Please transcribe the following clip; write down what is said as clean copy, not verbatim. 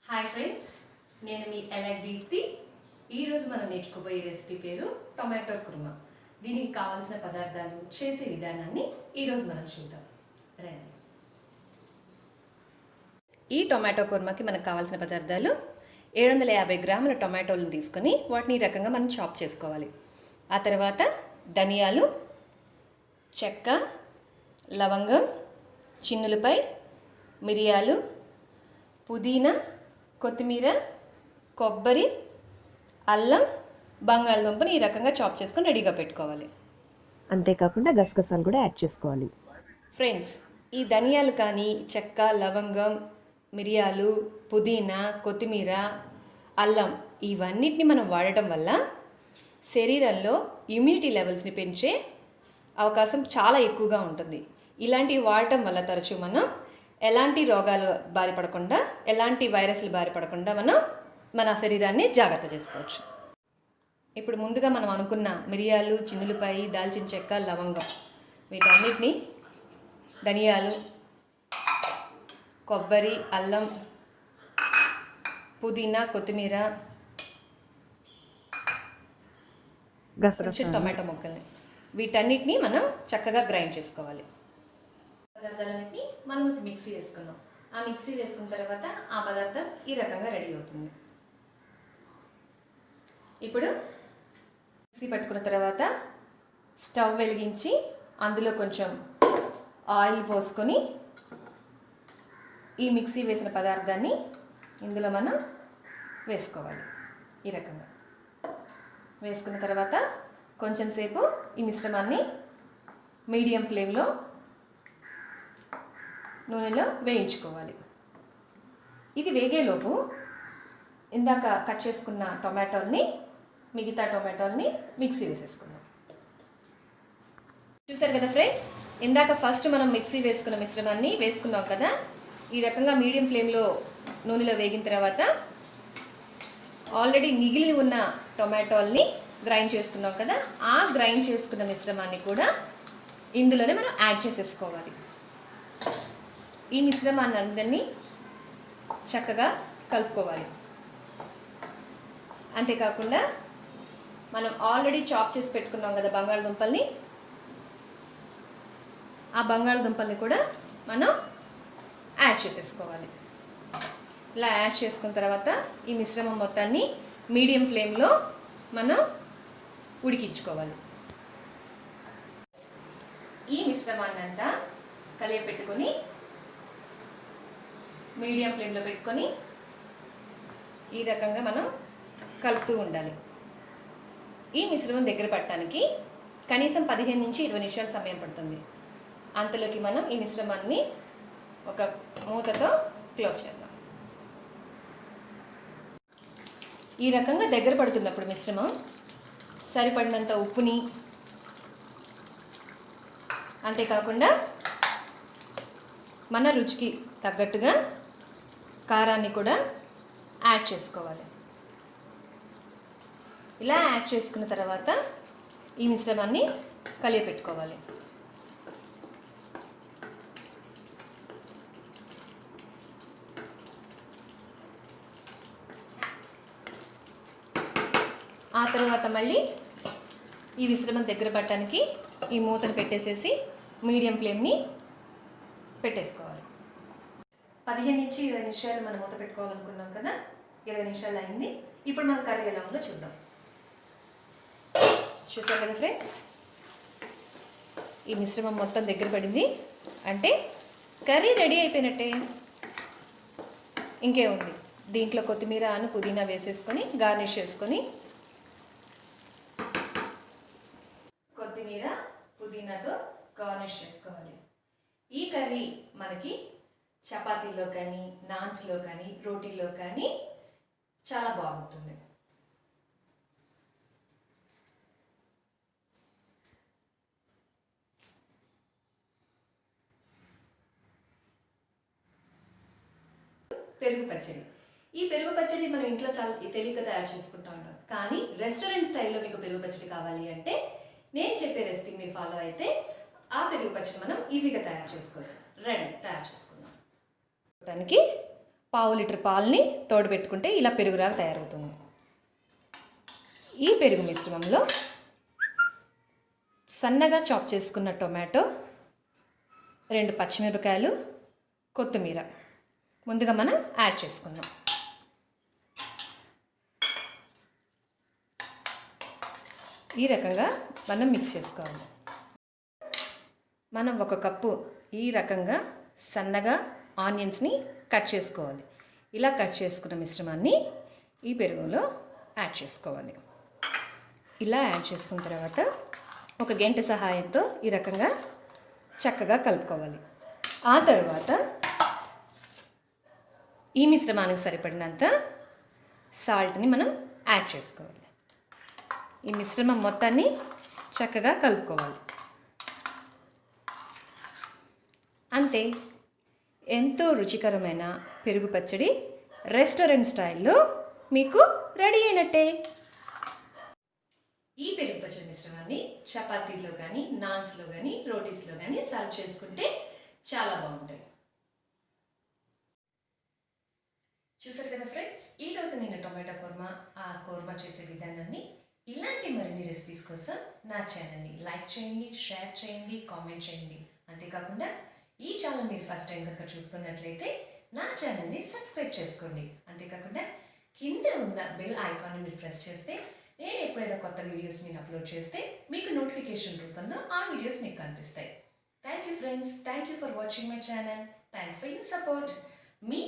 Hi friends, నేను మీ దీప్తి. ఈరోజు మనం నేర్చుకోబోయే రెసిపీ పేరు టొమాటో కుర్మా. దీనికి కావాల్సిన పదార్థాలు, చేసే విధానాన్ని ఈరోజు మనం చూద్దాం. రండి. ఈ టొమాటో కుర్మాకి మనకు కావాల్సిన పదార్థాలు 750 గ్రాముల టొమాటోలను తీసుకొని వాటిని ఈ రకంగా మనం చాప్ చేసుకోవాలి. ఆ తర్వాత ధనియాలు, చెక్క, లవంగం, చిన్నులపై, మిరియాలు, పుదీనా, కొత్తిమీర, కొబ్బరి, అల్లం, బంగాళదుంపని ఈ రకంగా చాప్ చేసుకొని రెడీగా పెట్టుకోవాలి. అంతేకాకుండా గసగసాలు కూడా యాడ్ చేసుకోవాలి. ఫ్రెండ్స్, ఈ ధనియాలు కానీ, చెక్క, లవంగం, మిరియాలు, పుదీనా, కొత్తిమీర, అల్లం ఇవన్నిటిని మనం వాడటం వల్ల శరీరంలో ఇమ్యూనిటీ లెవెల్స్ని పెంచే అవకాశం చాలా ఎక్కువగా ఉంటుంది. ఇలాంటివి వాడటం వల్ల తరచూ మనం ఎలాంటి రోగాలు బారిపడకుండా, ఎలాంటి వైరస్లు బారిపడకుండా మనం మన శరీరాన్ని జాగ్రత్త చేసుకోవచ్చు. ఇప్పుడు ముందుగా మనం అనుకున్న మిరియాలు, చిన్నులపాయి, దాల్చిన చెక్క, లవంగం వీటన్నిటిని, ధనియాలు, కొబ్బరి, అల్లం, పుదీనా, కొత్తిమీర, కొంచెం టొమాటో ముక్కల్ని వీటన్నిటిని మనం చక్కగా గ్రైండ్ చేసుకోవాలి. పదార్థాలన్నింటినీ మనం ఇప్పుడు మిక్సీ వేసుకున్నాం. ఆ మిక్సీ వేసుకున్న తర్వాత ఆ పదార్థం ఈ రకంగా రెడీ అవుతుంది. ఇప్పుడు మిక్సీ పట్టుకున్న తర్వాత స్టవ్ వెలిగించి అందులో కొంచెం ఆయిల్ పోసుకొని ఈ మిక్సీ వేసిన పదార్థాన్ని ఇందులో మనం వేసుకోవాలి. ఈ రకంగా వేసుకున్న తర్వాత కొంచెం సేపు ఈ మిశ్రమాన్ని మీడియం ఫ్లేమ్లో నూనెలో వేయించుకోవాలి. ఇది వేగేలోపు ఇందాక కట్ చేసుకున్న మిగతా టొమాటోల్ని మిక్సీ వేసేసుకుందాం. చూసారు కదా ఫ్రెండ్స్, ఇందాక ఫస్ట్ మనం మిక్సీ వేసుకున్న మిశ్రమాన్ని వేసుకున్నాం కదా. ఈ రకంగా మీడియం ఫ్లేమ్లో నూనెలో వేగిన తర్వాత ఆల్రెడీ మిగిలి ఉన్న టొమాటోల్ని గ్రైండ్ చేసుకున్నాం కదా. ఆ గ్రైండ్ చేసుకున్న మిశ్రమాన్ని కూడా ఇందులోనే మనం యాడ్ చేసేసుకోవాలి. ఈ మిశ్రమాన్ని అందరినీ చక్కగా కలుపుకోవాలి. అంతేకాకుండా మనం ఆల్రెడీ చాప్ చేసి పెట్టుకున్నాం కదా బంగాళదుంపల్ని, ఆ బంగాళదుంపల్ని కూడా మనం యాడ్ చేసేసుకోవాలి. ఇలా యాడ్ చేసుకున్న తర్వాత ఈ మిశ్రమం మొత్తాన్ని మీడియం ఫ్లేమ్లో మనం ఉడికించుకోవాలి. ఈ మిశ్రమాన్ని అంతా కలియపెట్టుకొని మీడియం ఫ్లేమ్లో పెట్టుకొని ఈ రకంగా మనం కలుపుతూ ఉండాలి. ఈ మిశ్రమం దగ్గర పట్టడానికి కనీసం 15 నుంచి 20 నిమిషాల సమయం పడుతుంది. అంతలోకి మనం ఈ మిశ్రమాన్ని ఒక మూతతో క్లోజ్ చేద్దాం. ఈ రకంగా దగ్గర పడుతున్నప్పుడు మిశ్రమం సరిపడినంత ఉప్పుని, అంతేకాకుండా మన రుచికి తగ్గట్టుగా కారాన్ని కూడా యాడ్ చేసుకోవాలి. ఇలా యాడ్ చేసుకున్న తర్వాత ఈ మిశ్రమాన్ని కలియపెట్టుకోవాలి. ఆ తర్వాత మళ్ళీ ఈ మిశ్రమం దగ్గర పట్టడానికి ఈ మూతను పెట్టేసేసి మీడియం ఫ్లేమ్ని పెట్టేసుకోవాలి. 15 నుంచి 20 నిమిషాలు మనం మూత పెట్టుకోవాలనుకున్నాం కదా. 20 నిమిషాలు అయింది. ఇప్పుడు మనం కర్రీ ఎలా ఉందో చూద్దాం. చూసారు కదా ఫ్రెండ్స్, ఈ మిశ్రమం మొత్తం దగ్గర పడింది అంటే కర్రీ రెడీ అయిపోయినట్టే. ఇంకేముంది, దీంట్లో కొత్తిమీర, పుదీనా వేసేసుకొని గార్నిష్ చేసుకొని కొత్తిమీర, పుదీనాతో గార్నిష్ చేసుకోవాలి. ఈ కర్రీ మనకి చపాతీలో కానీ, నాన్స్లో కానీ, రోటీల్లో కానీ చాలా బాగుంటుంది. పెరుగు పచ్చడి. ఈ పెరుగు పచ్చడి మనం ఇంట్లో చాలా తేలికగా తయారు చేసుకుంటూ ఉంటాం. కానీ రెస్టారెంట్ స్టైల్లో మీకు పెరుగు పచ్చడి కావాలి అంటే నేను చెప్పే రెసిపీ మీరు ఫాలో అయితే ఆ పెరుగు పచ్చడి మనం ఈజీగా తయారు చేసుకోవచ్చు. రండి తయారు చేసుకుందాం. దానికి పావు లీటర్ పాలని తోడుపెట్టుకుంటే ఇలా పెరుగులాగా తయారవుతుంది. ఈ పెరుగు మిశ్రమంలో సన్నగా చాప్ చేసుకున్న టొమాటో, 2 పచ్చిమిరపకాయలు, కొత్తిమీర ముందుగా మనం యాడ్ చేసుకుందాం. ఈ రకంగా మనం మిక్స్ చేసుకోవాలి. మనం 1 కప్పు ఈ రకంగా సన్నగా ఆనియన్స్ని కట్ చేసుకోవాలి. ఇలా కట్ చేసుకున్న మిశ్రమాన్ని ఈ పెరుగులో యాడ్ చేసుకోవాలి. ఇలా యాడ్ చేసుకున్న తర్వాత ఒక గెంటె సహాయంతో ఈ రకంగా చక్కగా కలుపుకోవాలి. ఆ తర్వాత ఈ మిశ్రమానికి సరిపడినంత సాల్ట్ని మనం యాడ్ చేసుకోవాలి. ఈ మిశ్రమం మొత్తాన్ని చక్కగా కలుపుకోవాలి. అంతే, ఎంతో రుచికరమైన పెరుగు పచ్చడి రెస్టారెంట్ స్టైల్లో మీకు రెడీ అయినట్టే. ఈ పెరుగు పచ్చడి మిశ్రమాన్ని చపాతీలో కానీ, నాన్స్లో కానీ, రోటీస్లో కానీ సర్వ్ చేసుకుంటే చాలా బాగుంటాయి. చూసారు కదా ఫ్రెండ్స్, ఈరోజు నేను టొమాటో కుర్మా, ఆ కుర్మా చేసే విధానాన్ని, ఇలాంటి మరిన్ని రెసిపీస్ కోసం నా ఛానల్ని లైక్ చేయండి, షేర్ చేయండి, కామెంట్ చేయండి. అంతేకాకుండా ఈ ఛానల్ మీరు ఫస్ట్ టైం కనుక చూస్తున్నట్లయితే నా ఛానల్ని సబ్స్క్రైబ్ చేసుకోండి. అంతేకాకుండా కింద ఉన్న బెల్ ఐకాన్ని మీరు ప్రెస్ చేస్తే నేను ఎప్పుడైనా కొత్త వీడియోస్ నేను అప్లోడ్ చేస్తే మీకు నోటిఫికేషన్ రూపంలో ఆ వీడియోస్ మీకు కనిపిస్తాయి. Thank you friends, thank you for watching my channel. Thanks for your support. Me